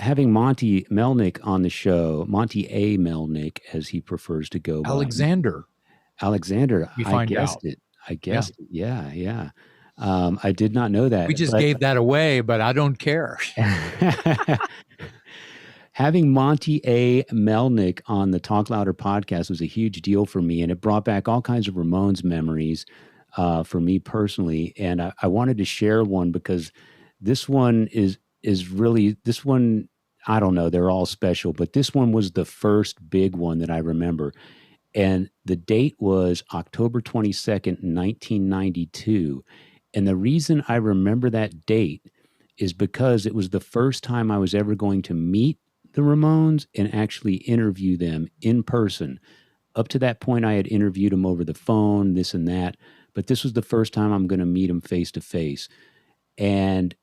having Monty Melnick on the show, Monty A. Melnick, as he prefers to go by. Alexander, Alexander, we I find guessed out. it. I Yeah. guessed it. Yeah, yeah. I did not know We that, just but gave that away, but I don't care. having Monty A. Melnick on the Talk Louder podcast was a huge deal for me, and it brought back all kinds of Ramones memories for me personally. And I wanted to share one because this one is really this one. I don't know; they're all special, but this one was the first big one that I remember. And the date was October 22nd, 1992. And the reason I remember that date is because it was the first time I was ever going to meet the Ramones and actually interview them in person. Up to that point, I had interviewed them over the phone, this and that. But this was the first time I'm going to meet them face to face. And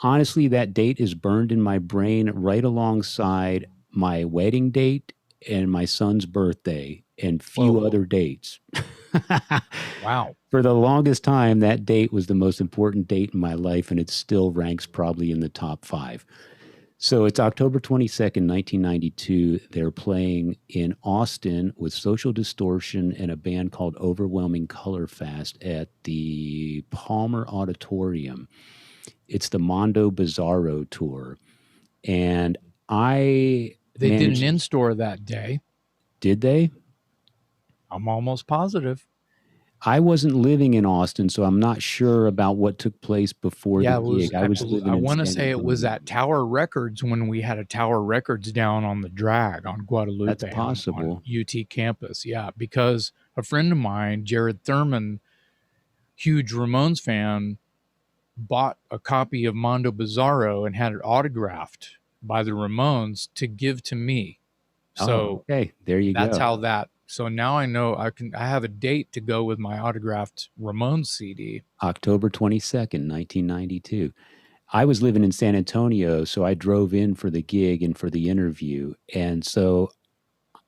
honestly, that date is burned in my brain right alongside my wedding date and my son's birthday and few Whoa. other dates. Wow. For the longest time, that date was the most important date in my life, and it still ranks probably in the top 5. So it's October 22nd, 1992. They're playing in Austin with Social Distortion and a band called Overwhelming Color Fast at the Palmer Auditorium. It's the Mondo Bizarro tour. And I They did an managed, in-store that day. did they? I'm almost positive. I wasn't living in Austin, so I'm not sure about what took place before the Yeah, it was gig. I was living I in want to San say it was Antonio. at Tower Records when we had a Tower Records down on the drag on That's Guadalupe on possible. UT campus. Yeah, because a friend of mine, Jared Thurman, huge Ramones fan, bought a copy of Mondo Bizarro and had it autographed by the Ramones to give to me. Oh, So okay. There you that's go. how that. So now I know I have a date to go with my autographed Ramones CD. October 22nd, 1992. I was living in San Antonio, so I drove in for the gig and for the interview. And so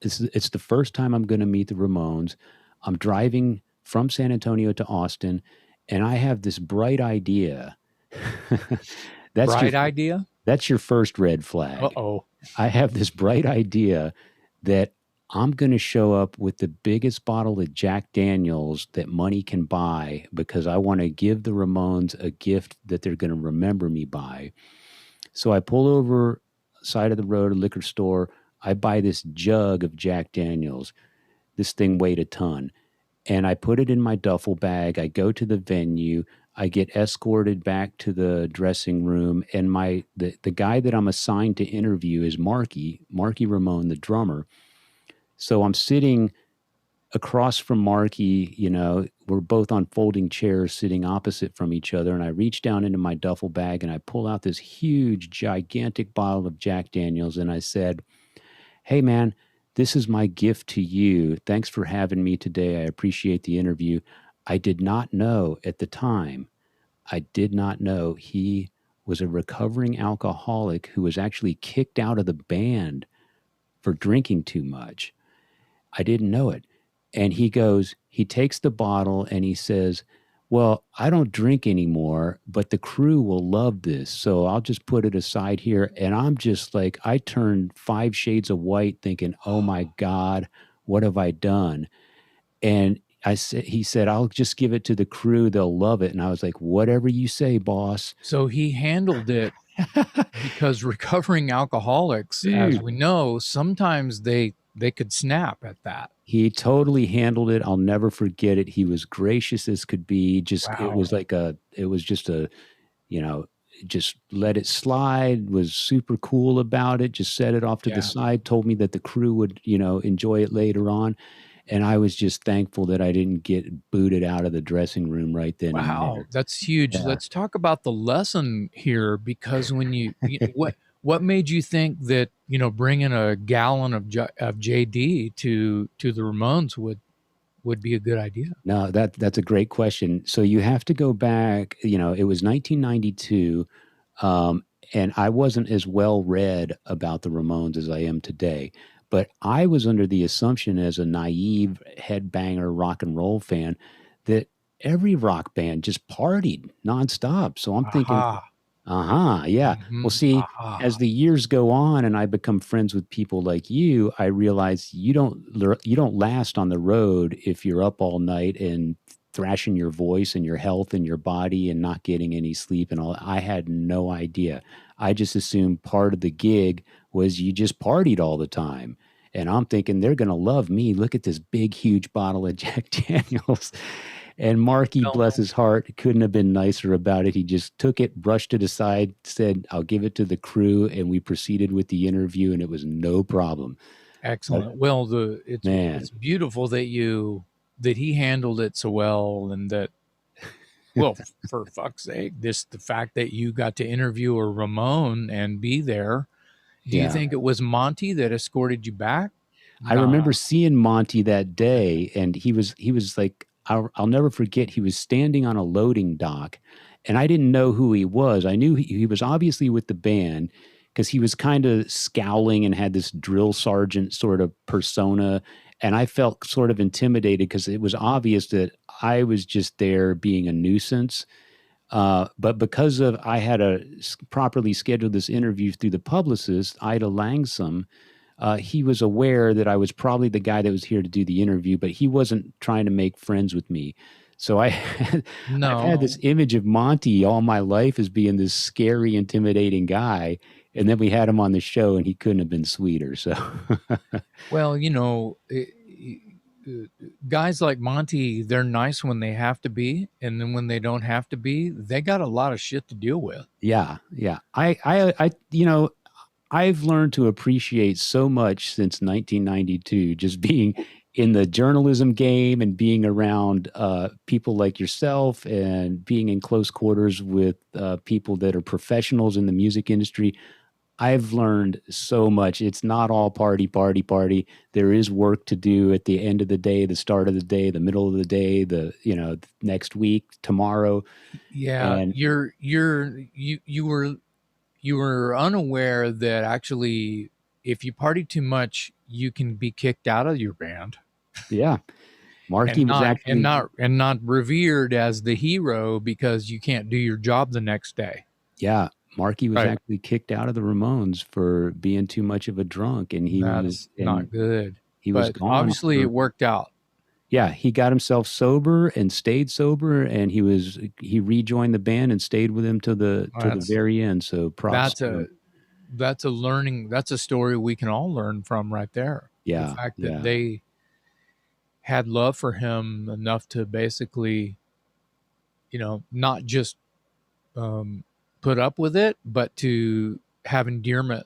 it's the first time I'm going to meet the Ramones. I'm driving from San Antonio to Austin, and I have this bright idea. that's your Bright idea. that's your first red flag. Uh-oh. I have this bright idea that I'm going to show up with the biggest bottle of Jack Daniels that money can buy because I want to give the Ramones a gift that they're going to remember me by. So I pull over side of the road, a liquor store. I buy this jug of Jack Daniels. This thing weighed a ton. And I put it in my duffel bag. I go to the venue. I get escorted back to the dressing room. And the guy that I'm assigned to interview is Marky Ramone, the drummer. So I'm sitting across from Marky, we're both on folding chairs sitting opposite from each other. And I reach down into my duffel bag and I pull out this huge, gigantic bottle of Jack Daniels. And I said, "Hey, man, this is my gift to you. Thanks for having me today. I appreciate the interview." I did not know at the time, I did not know he was a recovering alcoholic who was actually kicked out of the band for drinking too much. I didn't know it. And he takes the bottle and he says, "Well, I don't drink anymore, but the crew will love this. So I'll just put it aside here." And I'm just like, I turned 5 shades of white thinking, "Oh my God, what have I done?" And he said, "I'll just give it to the crew. They'll love it." And I was like, "Whatever you say, boss." So he handled it because recovering alcoholics, as Dude, we know, sometimes they could snap at that. he totally handled it. I'll never forget it. He was gracious as could be. Wow. It was just a, you know, just let it slide, was super cool about it, just set it off to the Yeah. side, told me that the crew would, enjoy it later on. And I was just thankful that I didn't get booted out of the dressing room right then and Wow, there. that's huge. Yeah. Let's talk about the lesson here, because when what made you think that, bringing a gallon of JD to the Ramones would be a good idea? No, that's a great question. So you have to go back, it was 1992, and I wasn't as well read about the Ramones as I am today. But I was under the assumption, as a naive headbanger rock and roll fan, that every rock band just partied nonstop. So I'm thinking, Aha. Uh-huh. Yeah. Well, see, as Aha. the years go on and I become friends with people like you, I realize you don't last on the road if you're up all night and thrashing your voice and your health and your body and not getting any sleep and all. I had no idea. I just assumed part of the gig was you just partied all the time. And I'm thinking they're going to love me. Look at this big, huge bottle of Jack Daniels. And Marky, No, bless his heart, couldn't have been nicer about it. He just took it, brushed it aside, said, I'll give it to the crew. And we proceeded with the interview, and it was no problem. But excellent. Well, man, it's beautiful that that he handled it so well, and that, well, for fuck's sake, this the fact that you got to interview a Ramon and be there. Do you yeah. think it was Monty that escorted you back? I Nah. remember seeing Monty that day, and he was like, I'll never forget. He was standing on a loading dock, and I didn't know who he was. I knew he was obviously with the band because he was kind of scowling and had this drill sergeant sort of persona, and I felt sort of intimidated because it was obvious that I was just there being a nuisance. But because of I had a properly scheduled this interview through the publicist Ida Langsam, he was aware that I was probably the guy that was here to do the interview, but he wasn't trying to make friends with me. So I've had this No. image of Monty all my life as being this scary, intimidating guy. And then we had him on the show and he couldn't have been sweeter. So Well, guys like Monty, they're nice when they have to be, and then when they don't have to be, they got a lot of shit to deal with. yeah, yeah. I've learned to appreciate so much since 1992, just being in the journalism game and being around people like yourself and being in close quarters with people that are professionals in the music industry. I've learned so much. It's not all party, party, party. There is work to do at the end of the day, the start of the day, the middle of the day, next week, tomorrow. Yeah, And you were unaware that actually, if you party too much, you can be kicked out of your band yeah, Marky was actually, and not revered as the hero because you can't do your job the next day. yeah, Marky was Right. actually kicked out of the Ramones for being too much of a drunk, and That's not good. he was But gone obviously for it worked out. yeah. He got himself sober and stayed sober, and he rejoined the band and stayed with him till the That's very end. So props that's to a him. that's a story we can all learn from right there. The Yeah, fact that yeah, they had love for him enough to basically, not just put up with it, but to have endearment,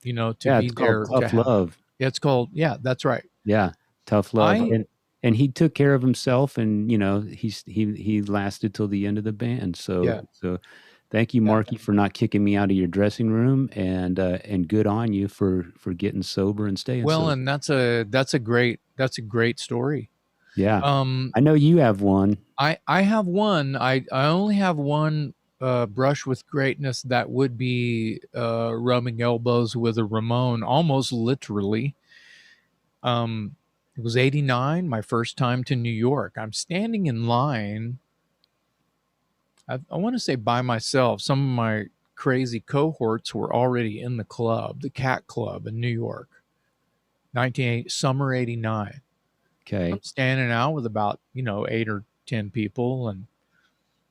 to yeah. be It's called there to tough have. love. It's called, yeah, that's right. Yeah, tough love, I and he took care of himself, and he lasted till the end of the band. Yeah, So thank you, that, Marky, for not kicking me out of your dressing room, and good on you for getting sober and staying well, sober. and that's a great story. Yeah, Um, I know you have one. I have one. I only have one brush with greatness that would be rubbing elbows with a Ramon, almost literally. Um, it was '89, my first time to New York. I'm standing in line. I want to say by myself. Some of my crazy cohorts were already in the club, the Cat Club in New York, summer '89. I'm Okay. standing out with about 8 or 10 people, and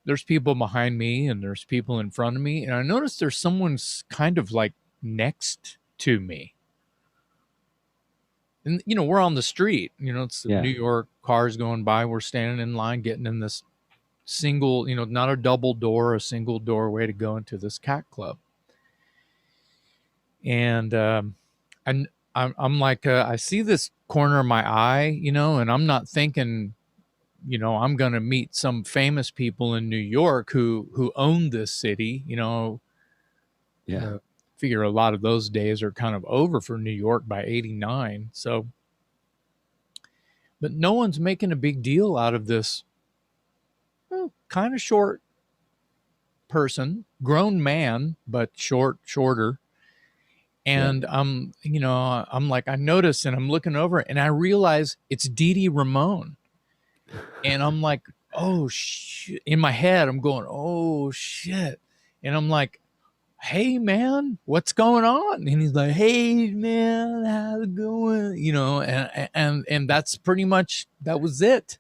there's people behind me and there's people in front of me, and I noticed there's someone's kind of like next to me. And we're on the street, it's New Yeah. York, cars going by, we're standing in line getting in this single, not a double door, a single doorway to go into this cat club. And and I'm like, I see this corner of my eye, and I'm not thinking, I'm going to meet some famous people in New York who own this city. Yeah. Uh, figure a lot of those days are kind of over for New York by '89. So, but no one's making a big deal out of this kind of short person, grown man, but shorter. Yeah. And I'm like, I notice and I'm looking over and I realize it's Dee Dee Ramone. And I'm like, oh shit. In my head, I'm going, oh shit. And I'm like, hey man, what's going on? And he's like, hey man, how's it going? You know, and that's pretty much, that was it.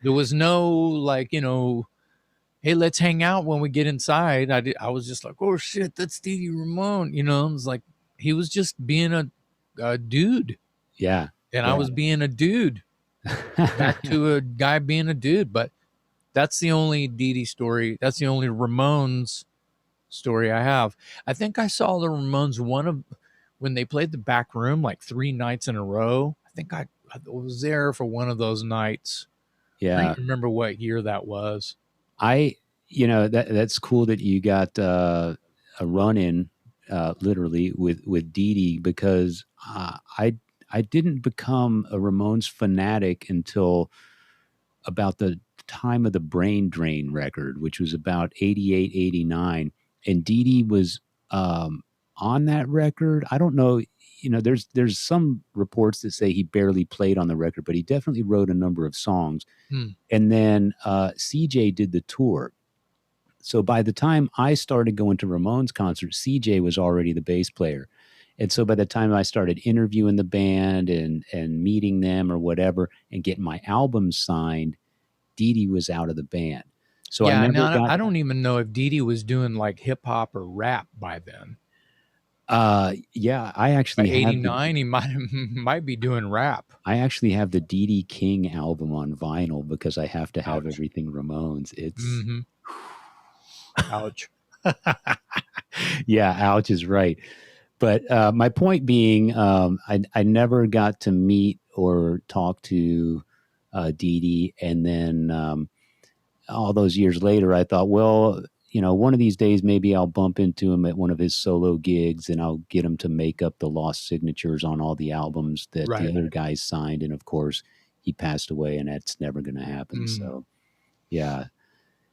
There was no like, you know, hey, let's hang out when we get inside. I was just like, oh shit, that's Stevie Ramone. You know, it was like, he was just being a dude, Yeah. and I Yeah. was being a dude, back to a guy being a dude. But that's the only Dee Dee story. That's the only Ramones story I have. I think I saw the Ramones when they played the back room like 3 nights in a row. I was there for one of those nights. I Yeah. don't remember what year that was. I, that's cool that you got a run in, literally with Dee Dee, because I didn't become a Ramones fanatic until about the time of the Brain Drain record, which was about 88, 89. And Dee Dee was on that record. I don't know. There's some reports that say he barely played on the record, but he definitely wrote a number of songs. Hmm. And then CJ did the tour. So by the time I started going to Ramones concerts, CJ was already the bass player. And so by the time I started interviewing the band and meeting them or whatever and getting my albums signed, Dee Dee was out of the band. So I Yeah, never now got I don't even know if Dee Dee was doing like hip hop or rap by then. yeah, I By actually have the '89, he might be doing rap. I actually have the Dee Dee King album on vinyl because I have to have Ouch. everything Ramones. It's Hmm. Ouch. yeah, ouch is right. But my point being, I never got to meet or talk to Dee Dee. And then all those years later, I thought, well, one of these days, maybe I'll bump into him at one of his solo gigs and I'll get him to make up the lost signatures on all the albums that the Right. other guys signed. And of course, he passed away and that's never going to happen. Mm. So, yeah.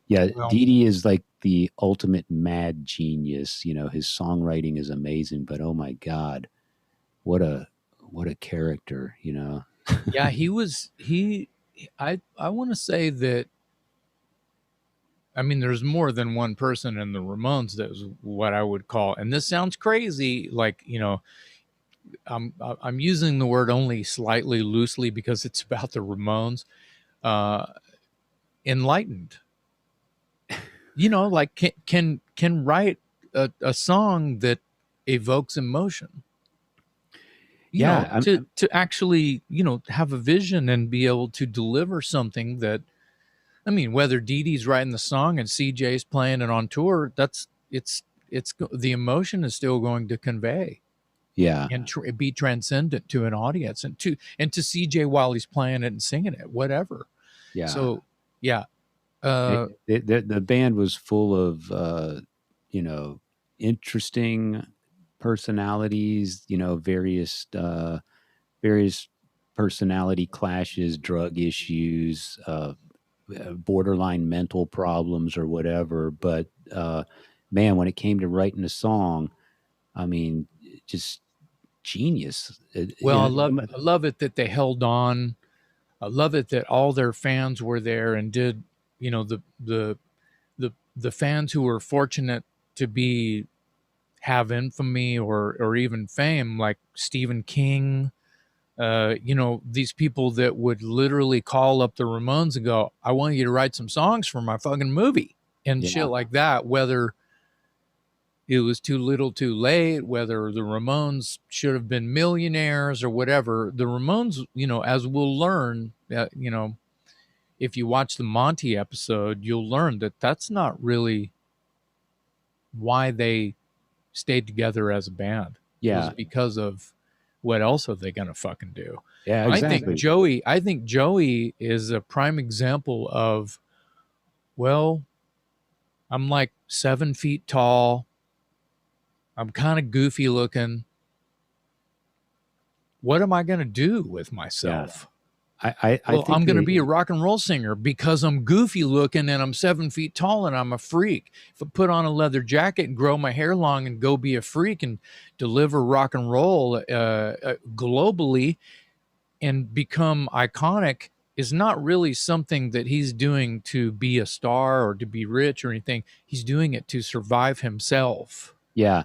Yeah, Well, Dee Dee is like the ultimate mad genius. His songwriting is amazing, but oh my God, what a what a character. yeah, he was he. I want to say that. I mean, there's more than one person in the Ramones that was what I would call, and this sounds crazy, like, you know, I'm using the word only slightly loosely because it's about the Ramones. Uh, Enlightened, you know, like can write a song that evokes emotion. You know, Yeah, to actually, you know, have a vision and be able to deliver something that, I mean, whether Dee Dee's writing the song and CJ's playing it on tour, it's the emotion is still going to convey yeah, and be transcendent to an audience, and to CJ while he's playing it and singing it, whatever. yeah. So yeah, uh, The band was full of you know interesting personalities. Various personality clashes, drug issues, borderline mental problems, or whatever. But man, when it came to writing a song, I mean, just genius. well, I love it that they held on. I love it that all their fans were there and did, you know, the fans who were fortunate to be have infamy or even fame, like Stephen King. You know, these people that would literally call up the Ramones and go, "I want you to write some songs for my fucking movie," and Yeah, shit like that. Whether it was too little, too late, whether the Ramones should have been millionaires or whatever, the Ramones, you know, as we'll learn, you know, if you watch the Monty episode, you'll learn that that's not really why they stayed together as a band. It was yeah, because of what else are they gonna fucking do? yeah, exactly. I think Joey is a prime example of, well, I'm like 7 feet tall. I'm kind of goofy looking. What am I gonna do with Yeah, myself? I Well, think I'm going to they be a rock and roll singer because I'm goofy looking and I'm 7 feet tall and I'm a freak. If I put on a leather jacket and grow my hair long and go be a freak and deliver rock and roll globally and become iconic, is not really something that he's doing to be a star or to be rich or anything. He's doing it to survive himself. Yeah.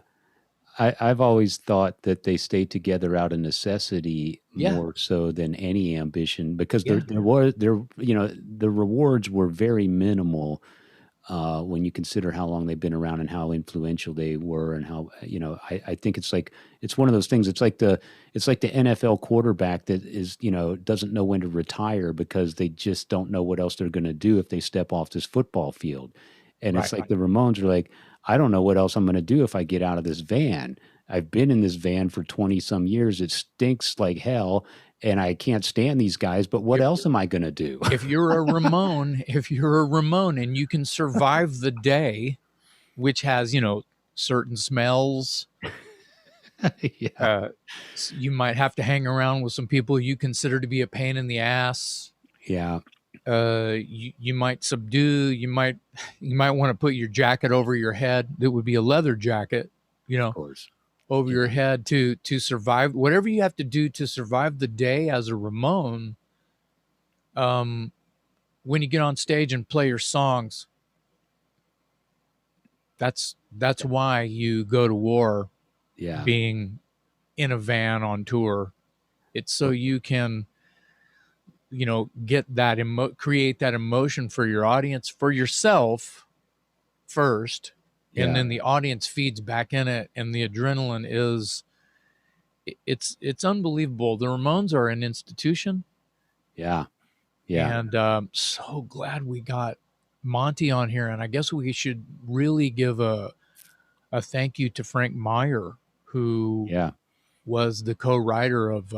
I've always thought that they stayed together out of necessity Yeah. more so than any ambition because Yeah. the rewards were very minimal when you consider how long they've been around and how influential they were and how I think it's one of those things. It's like the NFL quarterback that is doesn't know when to retire because they just don't know what else they're going to do if they step off this football field. And it's Right. like the Ramones are like, I don't know what else I'm going to do if I get out of this van. I've been in this van for 20 some years. It stinks like hell and I can't stand these guys, but what If else am I going to do? if you're a Ramone and you can survive the day, which has, certain smells, Yeah, uh, you might have to hang around with some people you consider to be a pain in the ass. yeah, You might subdue, you might want to put your jacket over your head. That would be a leather jacket, you of know, course. over Yeah, your head to survive whatever you have to do to survive the day as a Ramone. Um, when you get on stage and play your songs, that's why you go to war, yeah. being in a van on tour. It's so Well, you can, get that create that emotion for your audience, for yourself first, and yeah, then the audience feeds back in it, and the adrenaline is, it's unbelievable. The Ramones are an institution, yeah, yeah, and so glad we got Monty on here. And I guess we should really give a thank you to Frank Meyer, who yeah, was the co-writer of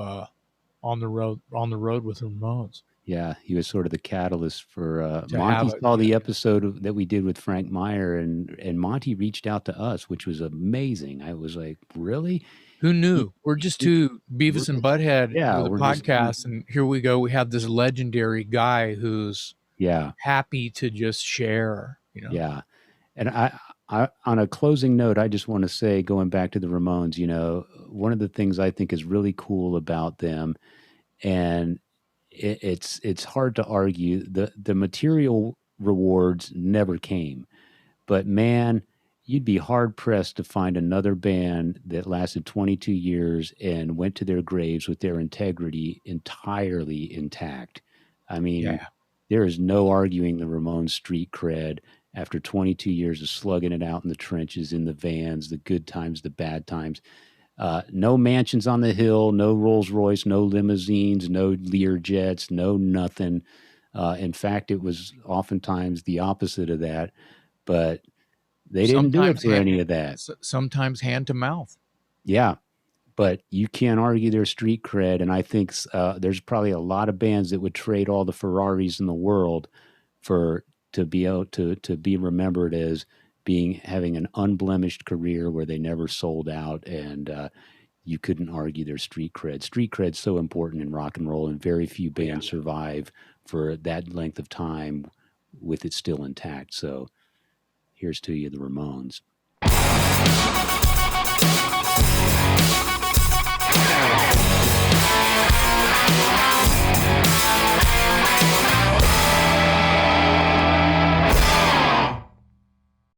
on the road with the Ramones. yeah. He was sort of the catalyst for To have Monty it, saw yeah. the episode that we did with Frank Meyer and Monty reached out to us, which was amazing. I was like, really? Who He, knew? We're just he- two we're Beavis and just, Butthead yeah, with a we're just, podcast, and here we go. We have this legendary guy who's yeah, happy to just share. yeah. And on a closing note, I just want to say, going back to the Ramones, one of the things I think is really cool about them, and it's hard to argue the material rewards never came, but man, you'd be hard pressed to find another band that lasted 22 years and went to their graves with their integrity entirely intact. I mean, Yeah. there is no arguing the Ramones street cred after 22 years of slugging it out in the trenches, in the vans, the good times, the bad times. No mansions on the hill, no Rolls Royce, no limousines, no Lear jets, no nothing. In fact, it was oftentimes the opposite of that. But they didn't do it Sometimes for any of that. sometimes hand to mouth. Yeah, but you can't argue their street cred. And I think there's probably a lot of bands that would trade all the Ferraris in the world for to be able to be remembered as being having an unblemished career where they never sold out and you couldn't argue their street cred. Street cred's so important in rock and roll, and very few Oh, yeah. bands survive for that length of time with it still intact. So here's to you, the Ramones.